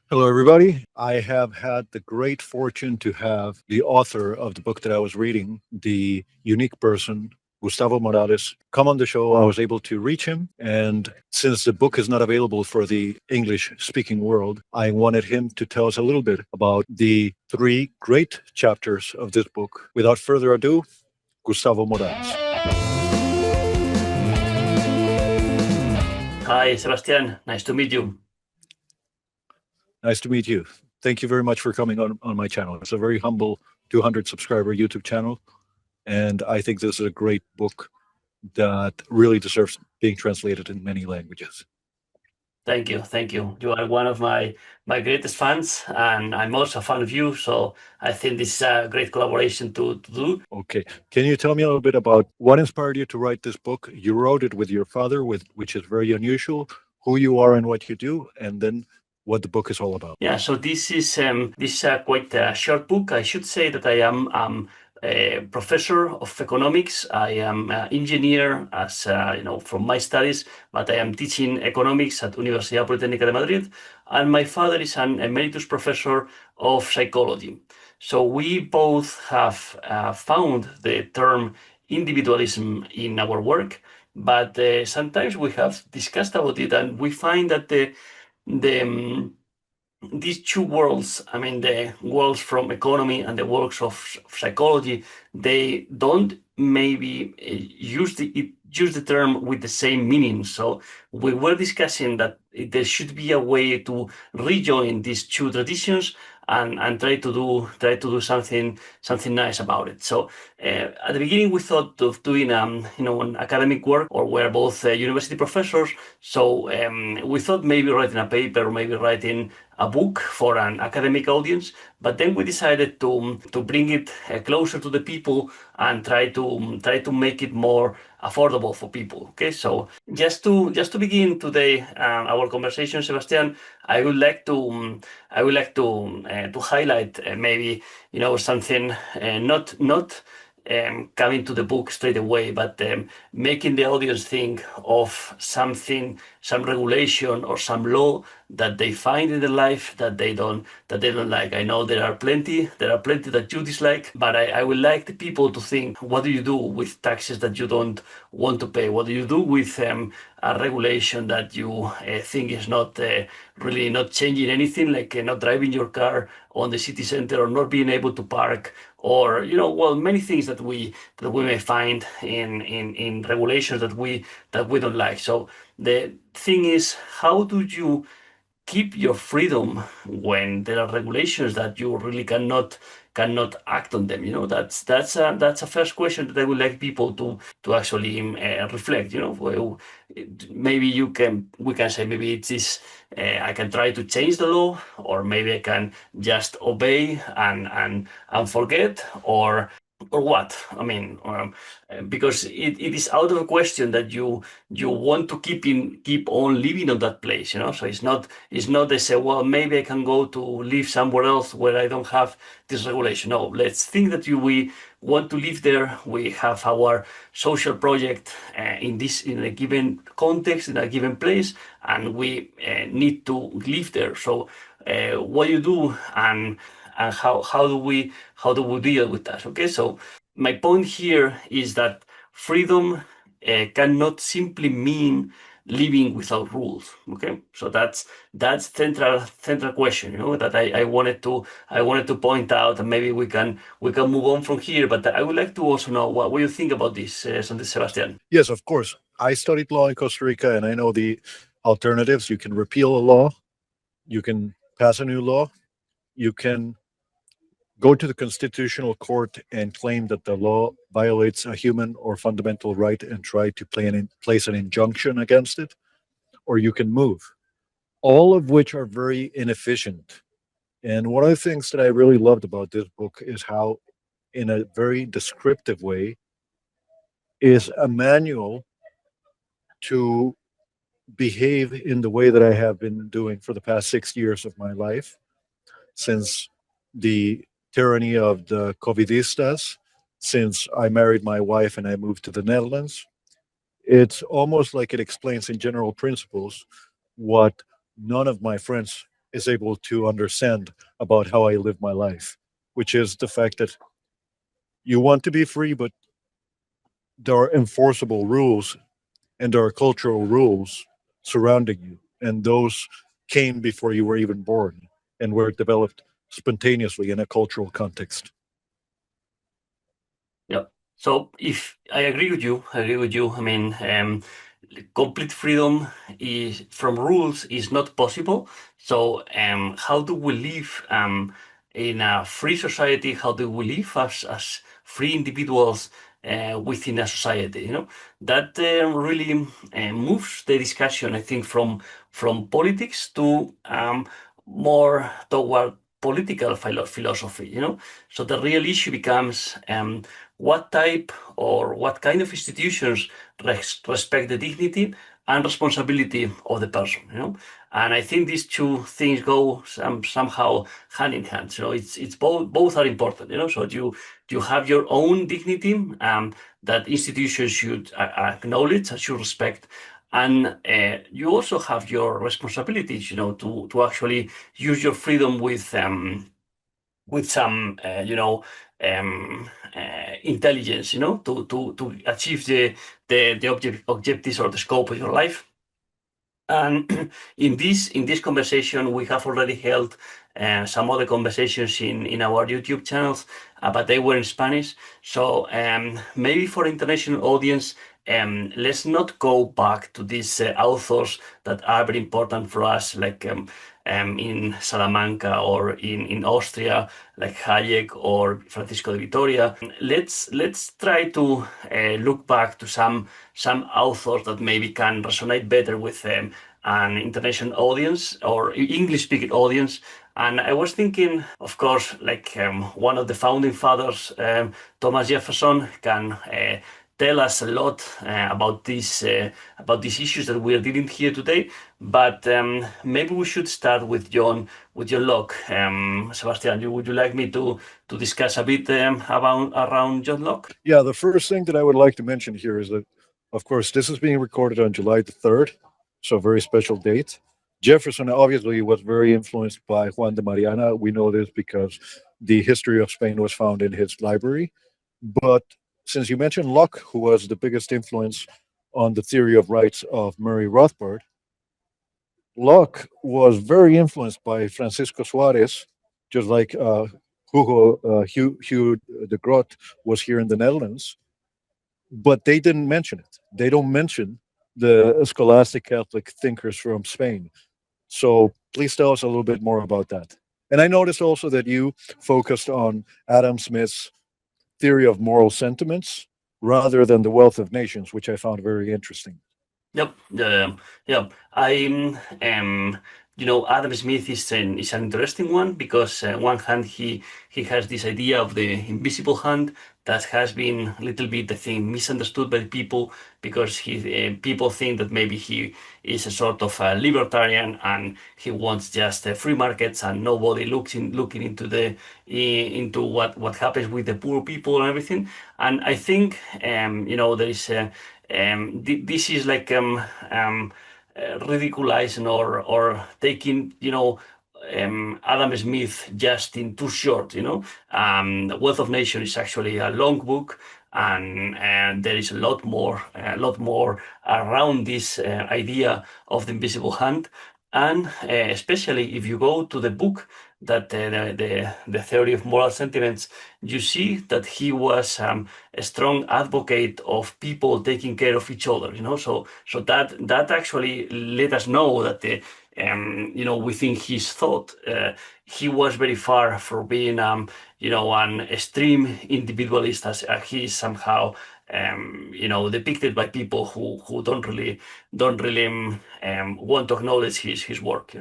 Hello, everybody. I have had the great fortune to have the author of the book that I was reading, the unique person, Gustavo Morales, come on the show. I was able to reach him. And since the book is not available for the English speaking world, I wanted him to tell us a little bit about the three great chapters of this book. Without further ado, Gustavo Morales. Hi, Sebastian. Nice to meet you. Nice to meet you. Thank you very much for coming on my channel. It's a very humble 200 subscriber YouTube channel. And I think this is a great book that really deserves being translated in many languages. Thank you. Thank you. You are one of my greatest fans, and I'm also a fan of you. So I think this is a great collaboration to do. Okay. Can you tell me a little bit about what inspired you to write this book? You wrote it with your father, which is very unusual, who you are and what you do, and then what the book is all about. Yeah. So this is quite a short book. I should say that I am a professor of economics. I am an engineer, as from my studies, but I am teaching economics at Universidad Politécnica de Madrid, and my father is an emeritus professor of psychology. So we both have found the term individualism in our work, but sometimes we have discussed about it, and we find that the these two worlds, I mean, the worlds from economy and the worlds of psychology, they don't maybe use the term with the same meaning. So we were discussing that there should be a way to rejoin these two traditions and try to do something nice about it. So at the beginning we thought of doing an academic work, or we're both university professors. So we thought maybe writing a paper or maybe writing a book for an academic audience, but then we decided to bring it closer to the people and try to make it more affordable for people. Okay, so just to begin today our conversation, Sebastian, I would like to highlight maybe something not coming to the book straight away, but making the audience think of something, some regulation or some law that they find in their life that they don't like. I know there are plenty that you dislike, but I would like the people to think, what do you do with taxes that you don't want to pay? What do you do with a regulation that you think is not really not changing anything, like not driving your car on the city center, or not being able to park, or well, many things that we may find in regulations that we don't like. So the thing is, how do you keep your freedom when there are regulations that you really cannot act on them? That's a first question that I would like people to actually reflect. Well, maybe we can say, maybe it is I can try to change the law, or maybe I can just obey and forget, or what? I mean, because it is out of a question that you want to keep on living on that place. So it's not they say, well, maybe I can go to live somewhere else where I don't have this regulation. No, let's think that we want to live there. We have our social project in a given context, in a given place, and we need to live there. So what you do, and how do we deal with that? Okay, so my point here is that freedom cannot simply mean living without rules. Okay, so that's central question. That I wanted to point out, and maybe we can move on from here. But I would like to also know what you think about this, Sebastian. Yes, of course. I studied law in Costa Rica and I know the alternatives. You can repeal a law, you can pass a new law, you can go to the constitutional court and claim that the law violates a human or fundamental right and try to place an injunction against it, or you can move, all of which are very inefficient. And one of the things that I really loved about this book is how, in a very descriptive way, is a manual to behave in the way that I have been doing for the past 6 years of my life, since the tyranny of the Covidistas, since I married my wife and I moved to the Netherlands. It's almost like it explains in general principles what none of my friends is able to understand about how I live my life, which is the fact that you want to be free, but there are enforceable rules and there are cultural rules surrounding you. And those came before you were even born and were developed spontaneously in a cultural context. Yeah. So if I agree with you, I agree with you. I mean, complete freedom is from rules is not possible. So, how do we live in a free society? How do we live as free individuals within a society? You know, that really moves the discussion, I think, from politics to more toward political philosophy. You know, so the real issue becomes what type or what kind of institutions respect the dignity and responsibility of the person, you know. And I think these two things go somehow hand in hand. So it's both are important, you know. So you have your own dignity that institutions should acknowledge and should respect. And you also have your responsibilities, you know, to actually use your freedom with some intelligence, you know, to achieve the objectives or the scope of your life. And in this conversation, we have already held some other conversations in our YouTube channels, but they were in Spanish. So maybe for international audience, let's not go back to these authors that are very important for us, like in Salamanca or in Austria, like Hayek or Francisco de Vitoria. Let's try to look back to some authors that maybe can resonate better with an international audience or English-speaking audience. And I was thinking, of course, like one of the founding fathers, Thomas Jefferson, can tell us a lot about these issues that we are dealing here today. But maybe we should start with John Locke. Sebastian, would you like me to discuss a bit around John Locke? Yeah, the first thing that I would like to mention here is that, of course, this is being recorded on July the 3rd, so a very special date. Jefferson obviously was very influenced by Juan de Mariana. We know this because the history of Spain was found in his library. But since you mentioned Locke, who was the biggest influence on the theory of rights of Murray Rothbard, Locke was very influenced by Francisco Suarez, just like Hugh de Groot was here in the Netherlands, but they didn't mention it. They don't mention the scholastic Catholic thinkers from Spain. So please tell us a little bit more about that. And I noticed also that you focused on Adam Smith's theory of moral sentiments rather than the wealth of nations, which I found very interesting. Yep. Yeah. Adam Smith is an interesting one because on one hand he has this idea of the invisible hand that has been a little bit, I think, misunderstood by people because people think that maybe he is a sort of a libertarian and he wants just free markets and nobody looking into what happens with the poor people and everything. And I think there is a this is like ridiculizing or taking Adam Smith just in too short. Wealth of Nations is actually a long book, and there is a lot more around this idea of the invisible hand. And especially if you go to the book that the theory of moral sentiments, you see that he was a strong advocate of people taking care of each other. So that actually let us know that within his thought, he was very far from being an extreme individualist as he is somehow depicted by people who don't really want to acknowledge his work.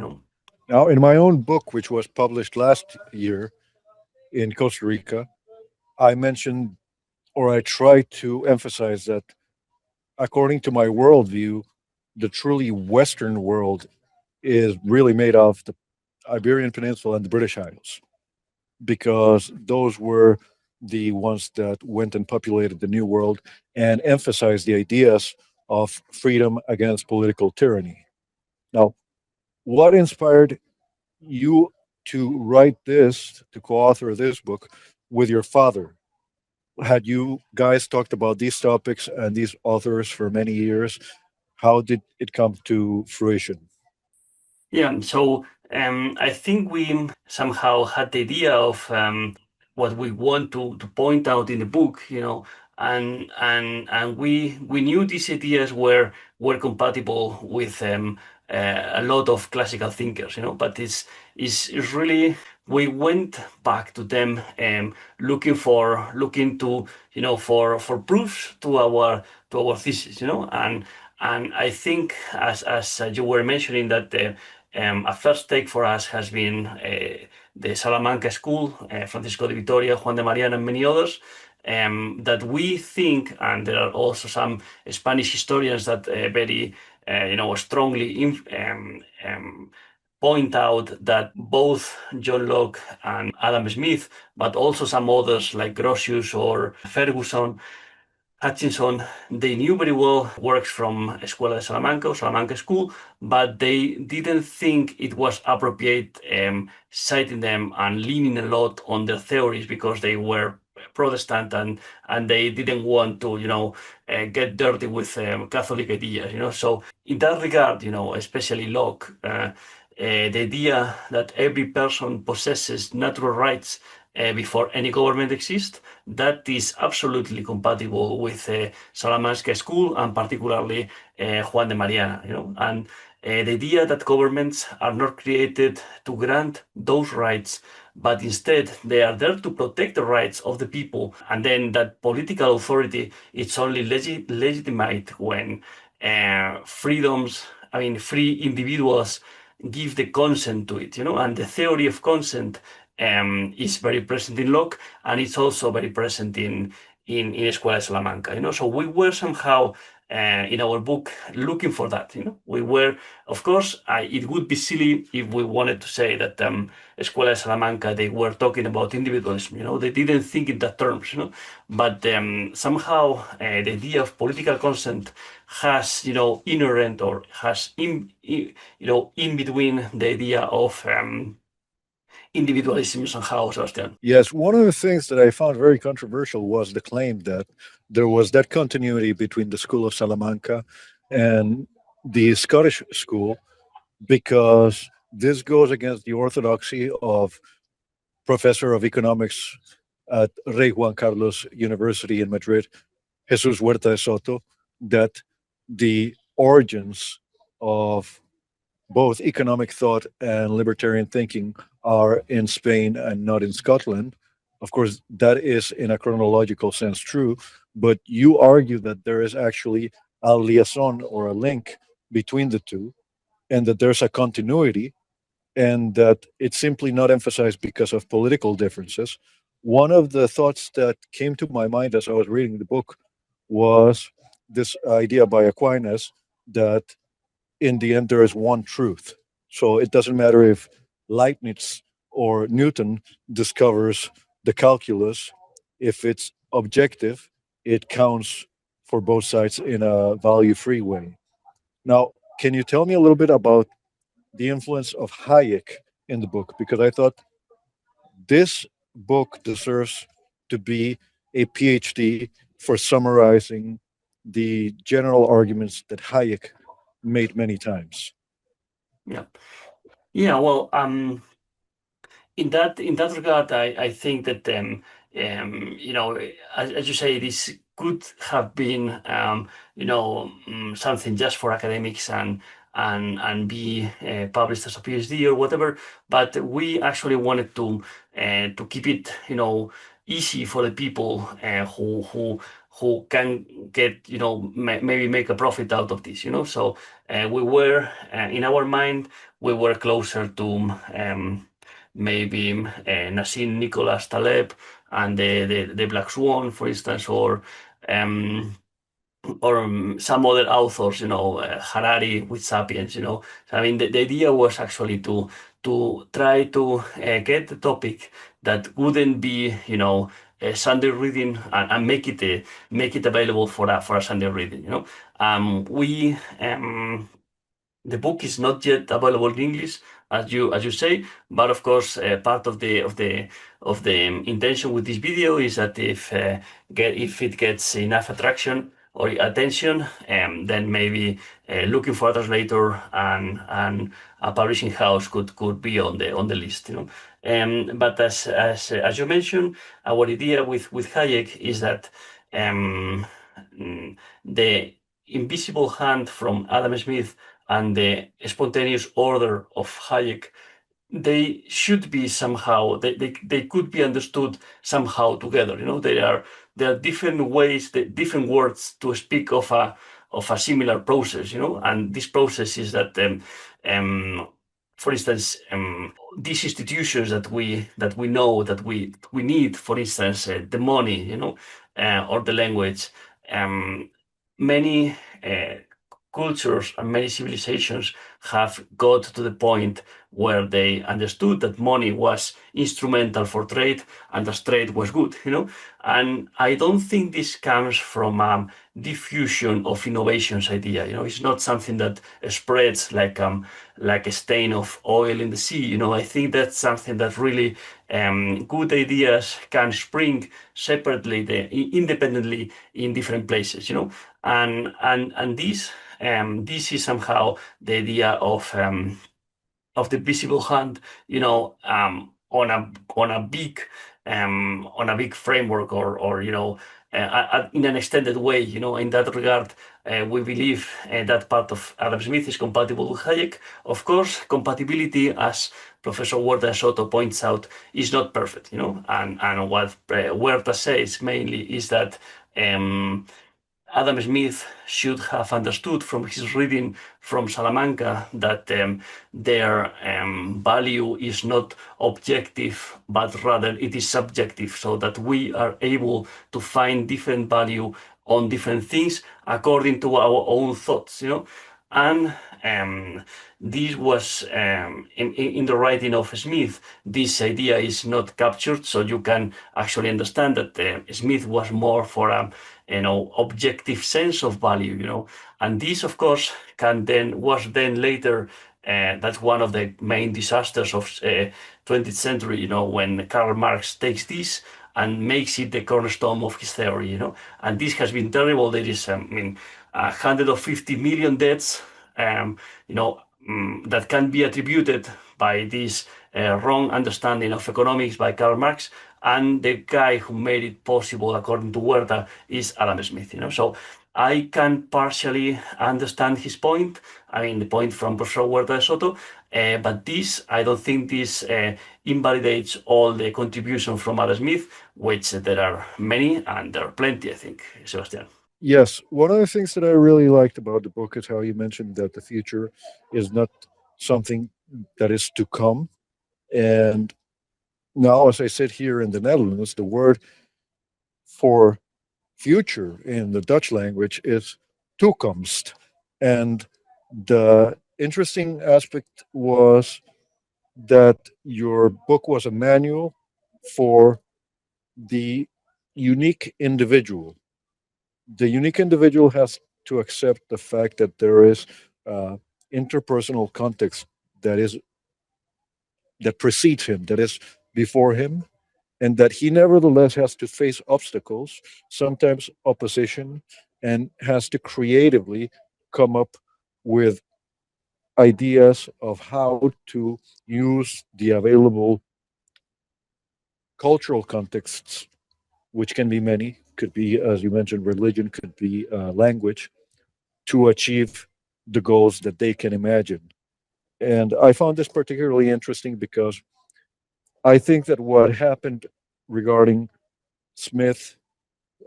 Now, in my own book, which was published last year in Costa Rica, I mentioned or I tried to emphasize that according to my worldview, the truly Western world is really made of the Iberian Peninsula and the British Isles, because those were the ones that went and populated the New World and emphasized the ideas of freedom against political tyranny. Now, what inspired you to write this, to co-author this book with your father. Had you guys talked about these topics and these authors for many years? How did it come to fruition? Yeah, so I think we somehow had the idea of what we want to point out in the book, and we knew these ideas were compatible with a lot of classical thinkers, but it's really we went back to them looking to for proofs to our thesis, and I think as you were mentioning that. A first take for us has been the Salamanca School, Francisco de Vitoria, Juan de Mariana, and many others. That we think, and there are also some Spanish historians that very, strongly point out that both John Locke and Adam Smith, but also some others like Grotius or Ferguson, Hutchinson, they knew very well works from Escuela de Salamanca or Salamanca School, but they didn't think it was appropriate citing them and leaning a lot on their theories because they were Protestant and they didn't want to, get dirty with Catholic ideas, So in that regard, especially Locke, the idea that every person possesses natural rights before any government exists, that is absolutely compatible with Salamanca School and particularly Juan de Mariana, and the idea that governments are not created to grant those rights, but instead they are there to protect the rights of the people, and then that political authority is only legitimate when free individuals give the consent to it, and the theory of consent is very present in Locke, and it's also very present in Escuela de Salamanca. So we were somehow in our book looking for that. We were, of course, it would be silly if we wanted to say that Escuela de Salamanca they were talking about individualism. They didn't think in that terms. But somehow the idea of political consent has, inherent or has in between the idea of individualism somehow, Sebastian. Yes, one of the things that I found very controversial was the claim that there was that continuity between the School of Salamanca and the Scottish school, because this goes against the orthodoxy of professor of economics at Rey Juan Carlos University in Madrid, Jesus Huerta de Soto, that the origins of both economic thought and libertarian thinking are in Spain and not in Scotland. Of course, that is in a chronological sense true, but you argue that there is actually a liaison or a link between the two, and that there's a continuity, and that it's simply not emphasized because of political differences. One of the thoughts that came to my mind as I was reading the book was this idea by Aquinas that in the end there is one truth. So it doesn't matter if Leibniz or Newton discovers the calculus, if it's objective, it counts for both sides in a value free way. Now, can you tell me a little bit about the influence of Hayek in the book? Because I thought this book deserves to be a PhD for summarizing the general arguments that Hayek made many times. Yeah. Yeah. Well, in that regard, I think that as you say, this could have been something just for academics and be published as a PhD or whatever. But we actually wanted to keep it easy for the people who can get maybe make a profit out of this. So we were in our mind we were closer to. Maybe Nassim Nicholas Taleb and the Black Swan, for instance, or some other authors, Harari with *Sapiens*. I mean, the idea was actually to try to get the topic that wouldn't be, a Sunday reading and make it available for a Sunday reading. We The book is not yet available in English, as you say, but of course, part of the intention with this video is that if it gets enough attraction or attention, then maybe looking for a translator and a publishing house could be on the list, you know. But as you mentioned, our idea with Hayek is that the invisible hand from Adam Smith and the spontaneous order of Hayek, they should be somehow, they could be understood somehow together. You know, there are different ways, different words to speak of a similar process. You know, and this process is that for instance, these institutions that we know that we need, for instance, the money, you know, or the language. Many cultures and many civilizations have got to the point where they understood that money was instrumental for trade and that trade was good, you know. And I don't think this comes from diffusion of innovations idea. You know, it's not something that spreads like a stain of oil in the sea. You know, I think that's something that really good ideas can spring separately, independently in different places. You know, and this is somehow the idea of the visible hand, you know, on a big framework, or you know, in an extended way. You know, in that regard, we believe that part of Adam Smith is compatible with Hayek. Of course, compatibility, as Professor Huerta Soto points out, is not perfect. You know, and what Huerta says mainly is that. Adam Smith should have understood from his reading from Salamanca that their value is not objective, but rather it is subjective, so that we are able to find different value on different things according to our own thoughts, you know. And this was in the writing of Smith, this idea is not captured, so you can actually understand that Smith was more for a objective sense of value, you know. And this, of course, was then later. That's one of the main disasters of 20th century, you know, when Karl Marx takes this and makes it the cornerstone of his theory, you know. And this has been terrible. There is, 150 million deaths, you know, that can be attributed by this wrong understanding of economics by Karl Marx. And the guy who made it possible, according to Huerta, is Adam Smith. You know, so I can partially understand his point. I mean, the point from Professor Huerta Soto, but I don't think this invalidates all the contribution from Adam Smith, which there are many, and there are plenty, I think, Sebastian. Yes, one of the things that I really liked about the book is how you mentioned that the future is not something that is to come. And now, as I sit here in the Netherlands, the word for future in the Dutch language is toekomst. And the interesting aspect was that your book was a manual for the unique individual. The unique individual has to accept the fact that there is interpersonal context that is that precedes him, that is before him, and that he nevertheless has to face obstacles, sometimes opposition, and has to creatively come up with ideas of how to use the available cultural contexts, which can be many, could be, as you mentioned, religion, could be language, to achieve the goals that they can imagine. And I found this particularly interesting because I think that what happened regarding Smith,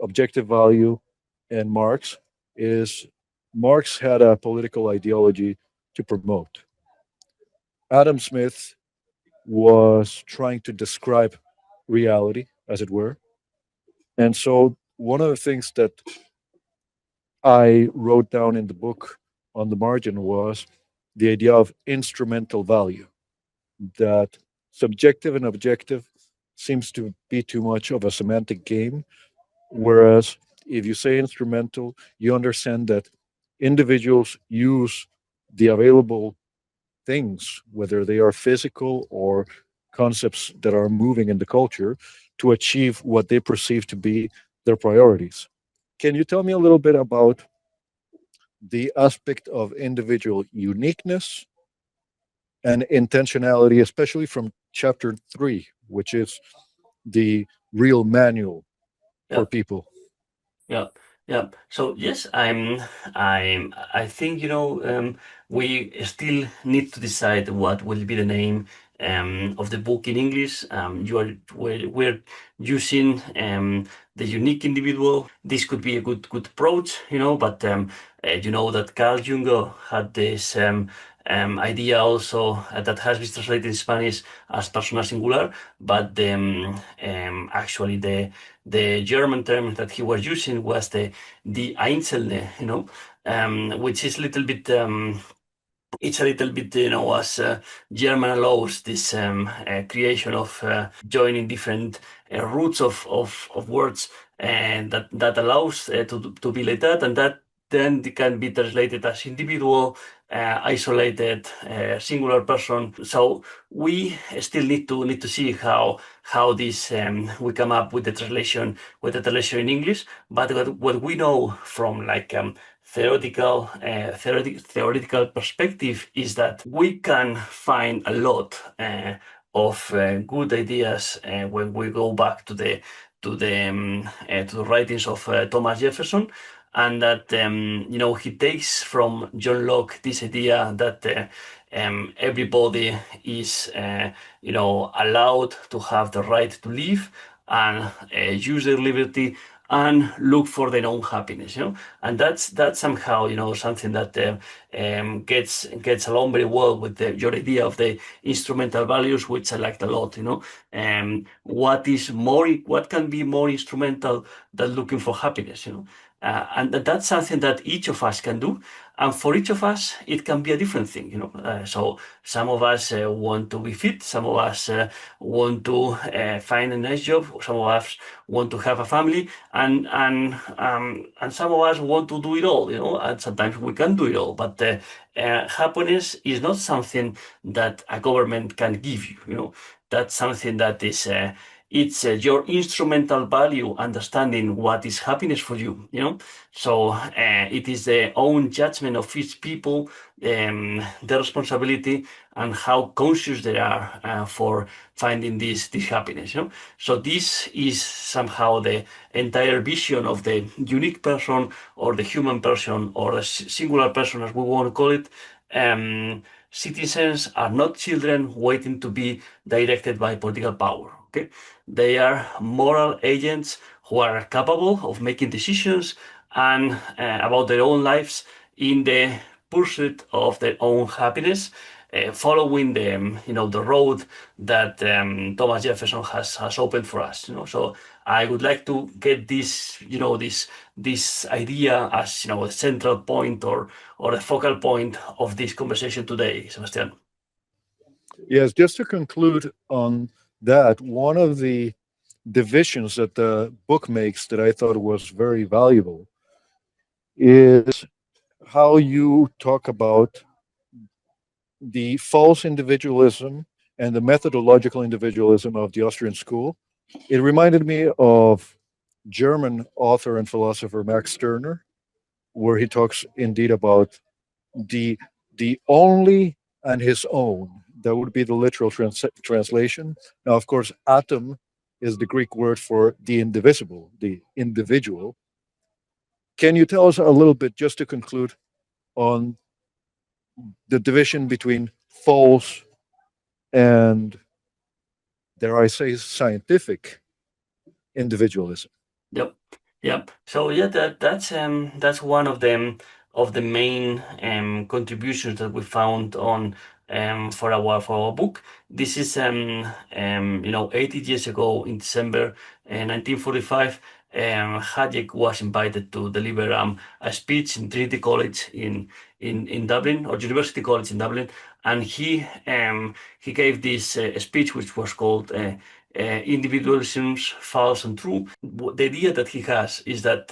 objective value, and Marx is Marx had a political ideology to promote. Adam Smith was trying to describe reality, as it were. And so, one of the things that I wrote down in the book on the margin was the idea of instrumental value, that subjective and objective seems to be too much of a semantic game. Whereas if you say instrumental, you understand that individuals use the available things, whether they are physical or concepts that are moving in the culture, to achieve what they perceive to be their priorities. Can you tell me a little bit about the aspect of individual uniqueness and intentionality, especially from chapter 3, which is the real manual for Yeah. people? Yeah, yeah. So yes, I think we still need to decide what will be the name of the book in English. We're using the unique individual. This could be a good approach, but you know that Carl Jung had this idea also that has been translated in Spanish as persona singular, but actually the German term that he was using was the Einzelne, which is a little bit it's a little bit, as German allows this creation of joining different roots of words, and that allows to be like that, and that then it can be translated as individual, isolated, singular person. So we still need to see how this we come up with the translation in English. But what we know from like theoretical perspective is that we can find a lot of good ideas when we go back to the writings of Thomas Jefferson, and that he takes from John Locke this idea that everybody is allowed to have the right to live and use their liberty and look for their own happiness, and that's somehow something that gets along very well with your idea of the instrumental values, which I liked a lot. What can be more instrumental than looking for happiness? And that's something that each of us can do, and for each of us it can be a different thing. So some of us want to be fit, some of us want to find a nice job, some of us want to have a family, and some of us want to do it all, and sometimes we can do it all, but happiness is not something that a government can give you. That's something that is it's your instrumental value understanding what is happiness for you. So it is the own judgment of each people, their responsibility, and how conscious they are for finding this happiness. So this is somehow the entire vision of the unique person, or the human person, or the singular person, as we want to call it. Citizens are not children waiting to be directed by political power. Okay, they are moral agents who are capable of making decisions and about their own lives in the pursuit of their own happiness, following the road that Thomas Jefferson has opened for us. So I would like to get this idea as a central point, or a focal point of this conversation today, Sebastian. Yes, just to conclude on that, one of the divisions that the book makes that I thought was very valuable is how you talk about the false individualism and the methodological individualism of the Austrian school. It reminded me of German author and philosopher Max Stirner, where he talks indeed about the the only and his own. That would be the literal translation. Now, of course, atom is the Greek word for the indivisible, the individual. Can you tell us a little bit, just to conclude, on the division between false and, dare I say, scientific individualism? Yep, yep. So yeah, that's one of the main contributions that we found on for our book. This is 80 years ago in December 1945. Hayek was invited to deliver a speech in Trinity College in Dublin, or University College in Dublin, and he gave this speech, which was called Individualism's False and True. The idea that he has is that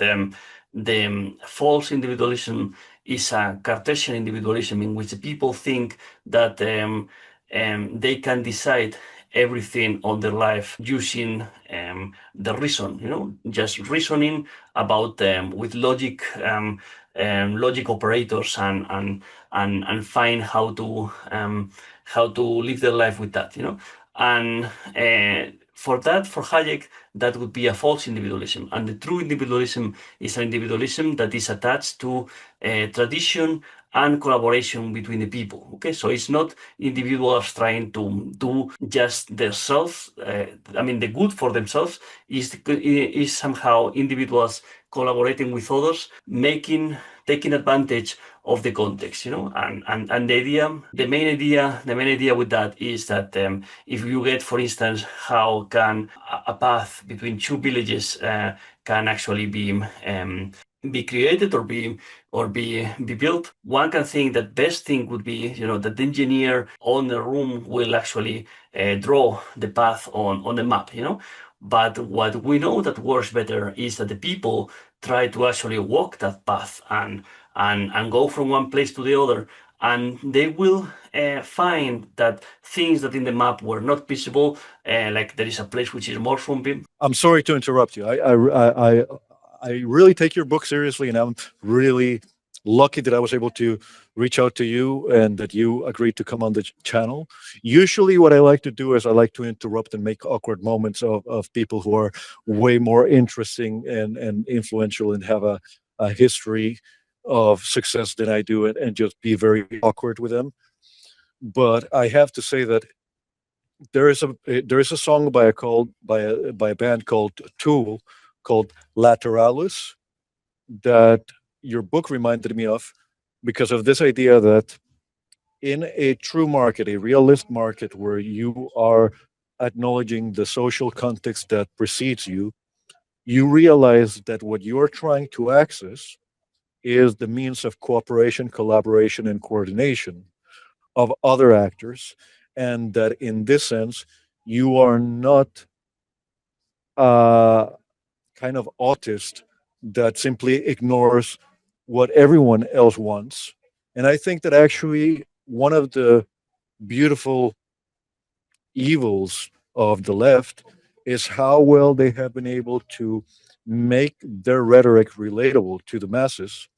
the false individualism is a Cartesian individualism in which the people think that they can decide everything on their life using the reason, just reasoning about them with logic, logic operators, and find how to live their life with that, and for Hayek, that would be a false individualism, and the true individualism is an individualism that is attached to tradition and collaboration between the people. Okay, so it's not individuals trying to do just themselves. The good for themselves is somehow individuals collaborating with others, taking advantage of the context, and the main idea with that is that if you get, for instance, how can a path between two villages can actually be created or be built, one can think that best thing would be, that the engineer on the room will actually draw the path on the map, But what we know that works better is that the people try to actually walk that path and go from one place to the other, and they will find that things that in the map were not visible, like there is a place which is more from. I'm sorry to interrupt you. I really take your book seriously, and I'm really lucky that I was able to reach out to you and that you agreed to come on the channel. Usually, what I like to do is I like to interrupt and make awkward moments of people who are way more interesting and influential and have a history of success than I do, and just be very awkward with them. But I have to say that there is a song by a band called Tool called Lateralis that your book reminded me of, because of this idea that in a true market, a realist market where you are acknowledging the social context that precedes you, you realize that what you are trying to access is the means of cooperation, collaboration, and coordination of other actors, and that in this sense, you are not a kind of autist that simply ignores what everyone else wants. And I think that actually one of the beautiful evils of the left is how well they have been able to make their rhetoric relatable to the masses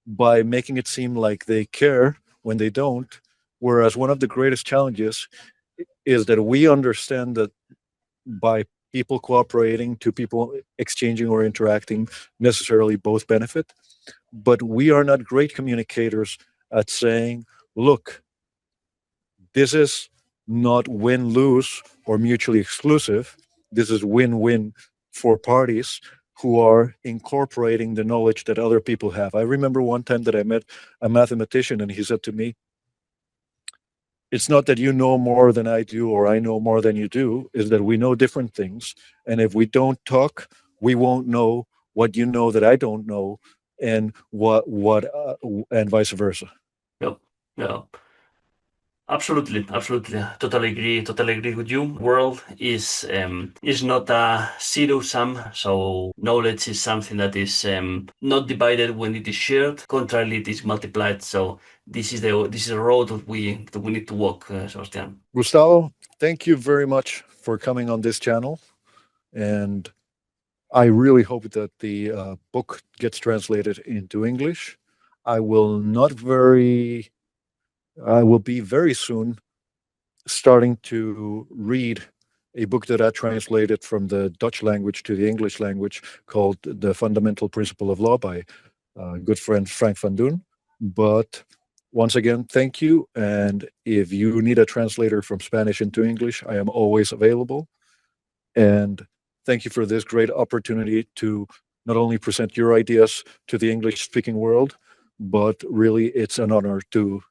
by making it seem like they care when they don't. Whereas one of the greatest challenges is that we understand that by people cooperating, two people exchanging or interacting, necessarily both benefit. But we are not great communicators at saying, look, this is not win lose or mutually exclusive. This is win win for parties who are incorporating the knowledge that other people have. I remember one time that I met a mathematician and he said to me, it's not that you know more than I do or I know more than you do, is that we know different things. And if we don't talk, we won't know what you know that I don't know, and and vice versa. Yep. Yeah. Absolutely. Totally agree with you. World is not a zero sum, so knowledge is something that is not divided when it is shared. Contrarily, it is multiplied. So this is a road that we need to walk, Sebastian. Gustavo, thank you very much for coming on this channel, and I really hope that the book gets translated into English. I will not very. I will be very soon starting to read a book that I translated from the Dutch language to the English language called The Fundamental Principle of Law by good friend Frank van Doen. But once again, thank you. And if you need a translator from Spanish into English, I am always available. And thank you for this great opportunity to not only present your ideas to the English speaking world, but really it's an honor to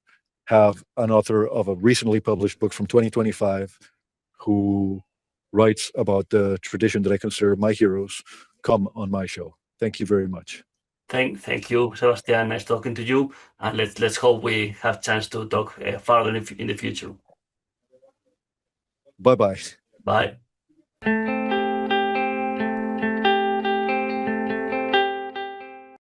have an author of a recently published book from 2025 who writes about the tradition that I consider my heroes come on my show. Thank you very much. Thank you, Sebastian. Nice talking to you, and let's hope we have chance to talk further in the future. Bye bye. Bye.